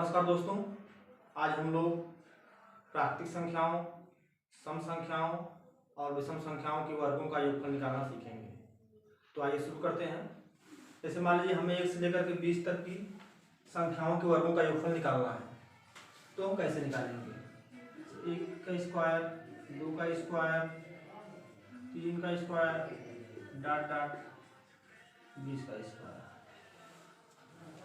नमस्कार दोस्तों, आज हम लोग प्राकृतिक संख्याओं, सम संख्याओं और विषम संख्याओं के वर्गों का योगफल निकालना सीखेंगे। तो आइए शुरू करते हैं। जैसे मान लीजिए हमें 1 से लेकर के 20 तक की संख्याओं के वर्गों का योगफल निकालना है, तो हम कैसे निकालेंगे? 1 का स्क्वायर, 2 का स्क्वायर, 3 का स्क्वायर, डॉट डॉट 20 का स्क्वायर।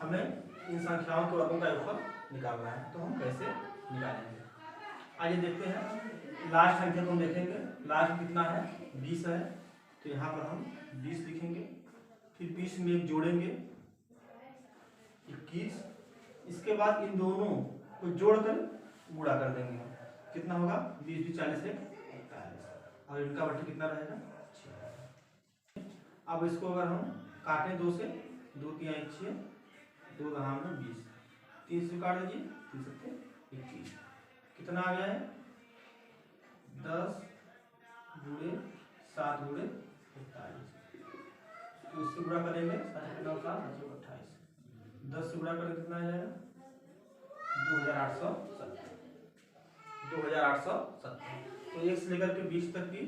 हमें इन संख्याओं के वर्गों का योगफल निकालना है, तो हम कैसे निकालेंगे? आइए देखते हैं। लास्ट संख्या को हम देखेंगे। लास्ट कितना है? 20 है, तो यहाँ पर हम 20 लिखेंगे। फिर 20 में एक जोड़ेंगे 21। इसके बाद इन दोनों को जोड़कर गुणा कर देंगे। कितना होगा? 20 भी 40 है 41, और इनका बट्टी कितना रहेगा? 6। अब इसको अगर हम काटें 2 से, 2 3 6, 2 दहाम में 20, 3 से काट दीजिए, 3 सत्ते 21। कितना आ गया है? 10 गुणे 7 गुणे 41। तो इससे गुणा करेंगे 7 10 से गुणा करेंगे कितना आ जाएगा? 2870। तो 1 से लेकर के 20 तक की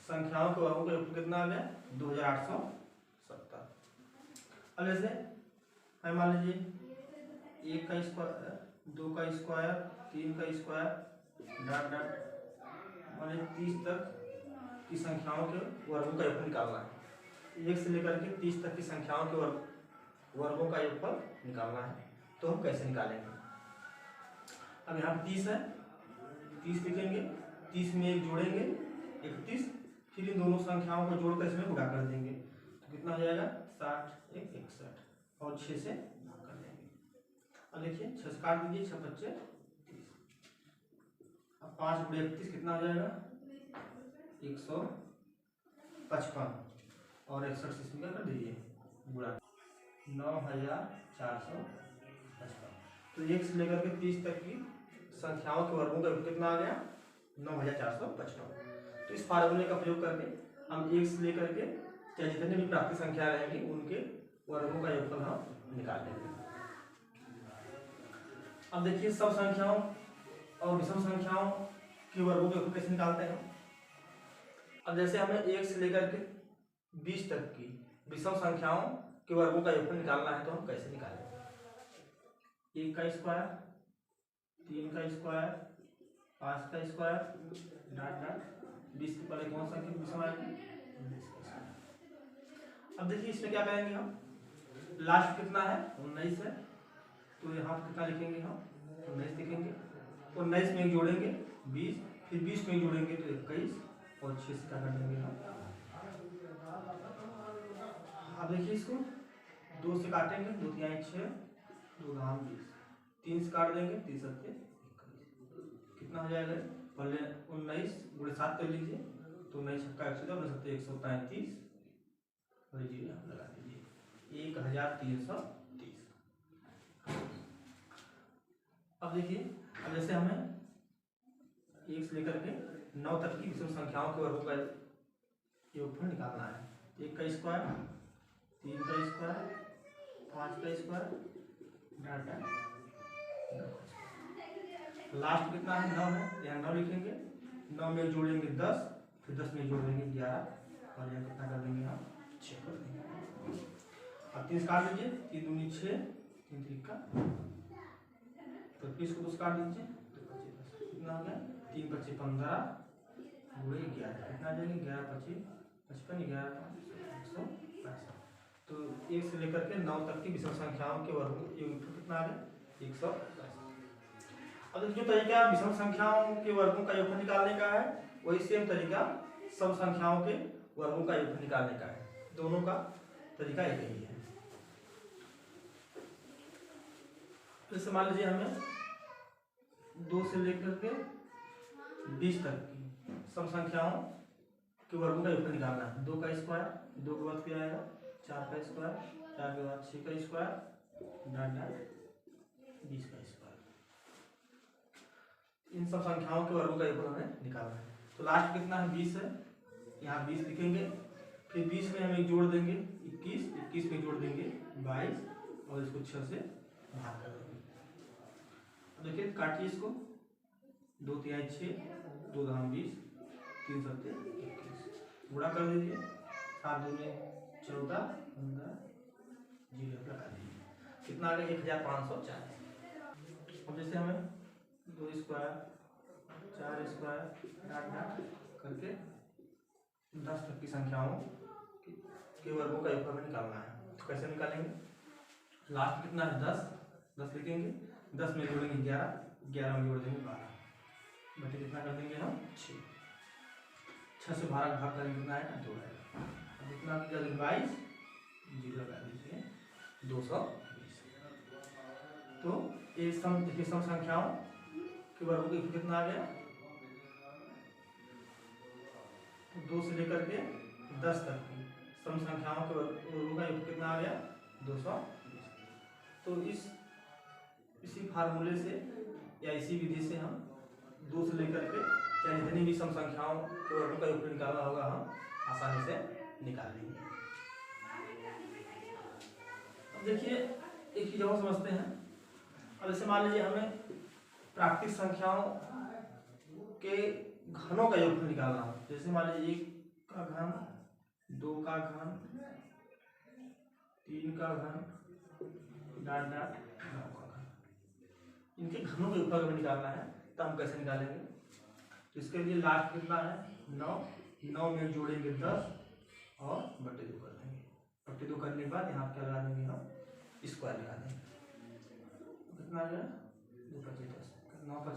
संख्याओं के वर्गों का योगफल कितना आ गया? 2870। अब जैसे मान लीजिए 1 का स्क्वायर, 2 का स्क्वायर, 3 का स्क्वायर, डॉट डॉट मान लीजिए 30 तक की संख्याओं के वर्गों का योगफल निकालना है। 1 से लेकर के 30 तक की संख्याओं के वर्गों का योगफल निकालना है, तो हम कैसे निकालेंगे? अब यहाँ 30 है, 30 लिखेंगे, 30 में एक जोड़ेंगे 31, फिर इन दोनों संख्याओं को जोड़कर इसमें गुणा कर देंगे, तो कितना हो जाएगा? 60 1 61, और 6 से भाग कर देंगे। अब देखिए 6 से काट दीजिए, 6 5 30। अब 5 गुणे 31 कितना हो जाएगा? 155, और 61 से इसमें कर दीजिए गुणा, 9455। तो 1 से लेकर के 30 तक की संख्याओं के वर्गों का कितना आ गया? 9455। तो इस फार्मूले का प्रयोग करके हम 1 से लेकर के चाहे जितने भी प्राकृतिक संख्या रहेंगी उनके वर्गों का योगफल हम निकाल लेंगे। अब देखिए सब संख्याओं और विषम संख्याओं के वर्गों के योगफल कैसे निकालते हैं। अब जैसे हमें 1 से लेकर के 20 तक की विषम संख्याओं के वर्गों का योगफल निकालना है, तो हम कैसे निकालेंगे? 1 का स्क्वायर, 3 का स्क्वायर, 5 का स्क्वायर, डॉट डॉट 20 के पहले कौन सा विषम आएगी? 19 का स्क्वायर। अब देखिए इसमें क्या करेंगे हम? लास्ट कितना है? 19 है, तो यहाँ पर कितना लिखेंगे हम? 19 लिखेंगे, और 19 में जोड़ेंगे 20, फिर 20 में जोड़ेंगे तो 21, और 6 से क्या कर देंगे हम? अब देखिए इसको 2 से काटेंगे, 2 3 6, 2 दहाम 20, 3 से काट देंगे, 3 सत्ते 21। कितना हो जाएगा? पहले 19 गुणे 7 कर लीजिए, तो 19 छक्का 133, और जी लगा दीजिए 1330। अब देखिए, अब जैसे हमें 1 से लेकर के 9 तक की विषम संख्याओं के वर्गों का योगफल निकालना है। 1 का स्क्वायर, 3 का स्क्वायर, 5 का स्क्वायर, डॉट डॉट 9 का स्क्वायर। लास्ट कितना है? 9 है, यहाँ 9 लिखेंगे, 9 में जोड़ेंगे 10, फिर 10 में जोड़ेंगे 11, और यहाँ कितना कर देंगे हम? 6 कर देंगे। अब 3 काट लीजिए, 3 दूनी 6, 3 3 तो 20 को 2 काट दीजिए, तो 25 कितना हो गया? 3 25 15 गुणे 11, कितना आ जाएगा? 11 25 55, 11 165। तो 1 से लेकर के 9 तक की विषम संख्याओं के वर्गों कितना आ गया? 182। अब जो तरीका विषम संख्याओं के वर्गों का योगफल निकालने का है, वही सेम तरीका सम संख्याओं के वर्गों का योगफल निकालने का है। दोनों का तरीका एक ही है। जैसे मान लीजिए हमें 2 से लेकर के 20 तक की सम संख्याओं के वर्गों का योगफल निकालना है। 2 का स्क्वायर, 2 के बाद क्या आएगा? 4 का स्क्वायर, 4 के बाद 6 का स्क्वायर, डॉट डॉट 20 का स्क्वायर। इन सब संख्याओं के वर्गों का योगफल हमें निकालना है। तो लास्ट कितना है? 20 है, यहाँ 20 लिखेंगे, फिर 20 में हम एक जोड़ देंगे 21, 21 में जोड़ देंगे 22, और इसको 6 से भाग कर देंगे। देखिए काटिए इसको, 2 तिहाई 6, 2 दहाम 20, 3 सत्ते 21, गुणा कर दीजिए, 7 दूनी 14, 15, 0 लगा दीजिए, कितना आ गया 1540। अब जैसे हमें 2 स्क्वायर 4 स्क्वायर डाट करके 10 तक की संख्याओं के वर्गों का योगफल निकालना है। तो कैसे निकालेंगे, लास्ट कितना है 10, 10 लिखेंगे, 10 में जोड़ेंगे 11, 11 में जोड़ देंगे 12, बटे कितना कर देंगे हम 6, 6 से 12 भाग करेंगे कितना है 2 है। अब कितना 22, 0 लगा दीजिए, 220। तो ये सम देखिए सम संख्याओं के वर्गों के कितना आ गया, 2 से लेकर के 10 तक की सम संख्याओं के वर्गों का योग कितना आ गया 220। तो इसी फार्मूले से या इसी विधि से हम 2 से लेकर के चाहे जितनी भी सम संख्याओं के वर्गों का योग निकालना होगा हम आसानी से निकाल लेंगे। अब देखिए एक चीज और समझते हैं। अब जैसे मान लीजिए हमें प्राकृतिक संख्याओं के घनों का योगफल निकालना हो, जैसे मान लीजिए 1 का घन, 2 का घन, 3 का घन, डाट 9 का घन, इनके घनों का योगफल हमें निकालना है। तो हम कैसे निकालेंगे, तो इसके लिए लास्ट कितना है 9, 9 में जोड़ेंगे 10 और बटे 2 कर देंगे, बटे 2 करने के बाद यहाँ क्या लगा देंगे हम स्क्वायर लगा देंगे, कितना आ गया 2 × 10, 9 ×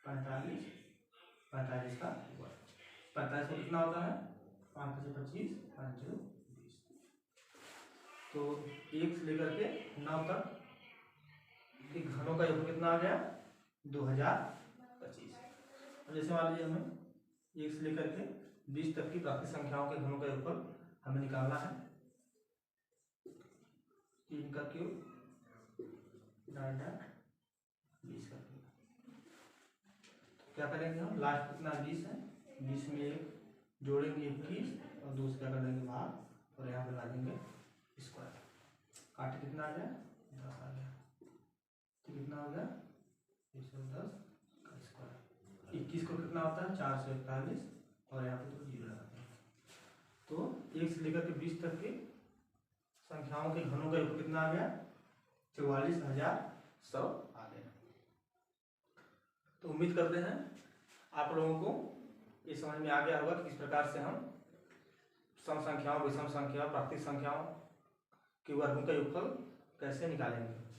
45, 45 का 45 को कितना होता है 5 × 25, 5 × 20। तो 1 से लेकर के 9 तक के घनों का योग कितना आ गया 2025। और जैसे मान लीजिए हमें 1 से लेकर के 20 तक की प्राकृतिक संख्याओं के घनों का योगफल हमें निकालना है। 3 का क्यूब डाट 20 का क्यूब, क्या करेंगे हम लास्ट कितना 20 है, 20 में 1 जोड़ेंगे 21 और 2 से क्या कर देंगे भाग और यहाँ पे लगा देंगे स्क्वायर, काट कितना आ गया 10 आ गया, तो कितना हो गया 110 का स्क्वायर। 21 को कितना होता है 4 से 41 और यहाँ पे तो 0 लगाते हैं। तो 1 से लेकर के 20 तक के संख्याओं के घनों का योग कितना आ गया 44,100 आ गया। तो उम्मीद करते हैं आप लोगों को ये समझ में आ गया होगा कि किस प्रकार से हम सम संख्याओं, विषम संख्याओं, प्राकृतिक संख्याओं के वर्गों का योगफल कैसे निकालेंगे।